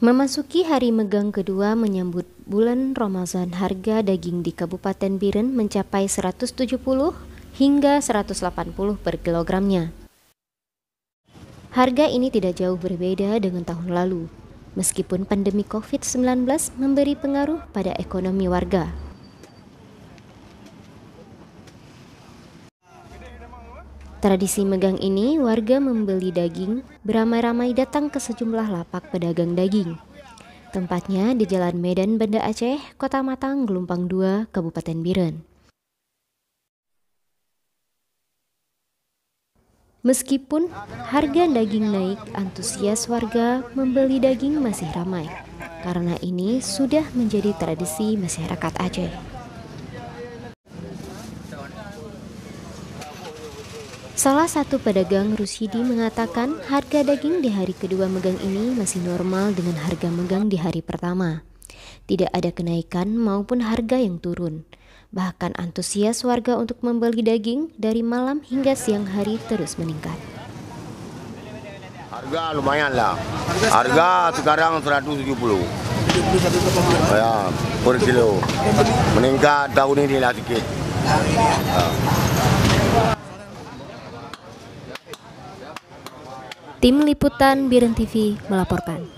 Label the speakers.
Speaker 1: Memasuki hari megang kedua menyambut bulan Ramadan, harga daging di Kabupaten Biren mencapai 170 hingga 180 per kilogramnya. Harga ini tidak jauh berbeda dengan tahun lalu, meskipun pandemi COVID-19 memberi pengaruh pada ekonomi warga. Tradisi megang ini, warga membeli daging beramai-ramai datang ke sejumlah lapak pedagang daging. Tempatnya di Jalan Medan Banda Aceh, Kota Matang, Gelumpang 2, Kabupaten Biren. Meskipun harga daging naik, antusias warga membeli daging masih ramai, karena ini sudah menjadi tradisi masyarakat Aceh. Salah satu pedagang, Rusidi, mengatakan harga daging di hari kedua megang ini masih normal dengan harga megang di hari pertama. Tidak ada kenaikan maupun harga yang turun. Bahkan antusias warga untuk membeli daging dari malam hingga siang hari terus meningkat.
Speaker 2: Harga lumayan lah. Harga sekarang 170. Ya, per kilo. Meningkat tahun ini lah sedikit.
Speaker 1: Tim Liputan Biren TV melaporkan.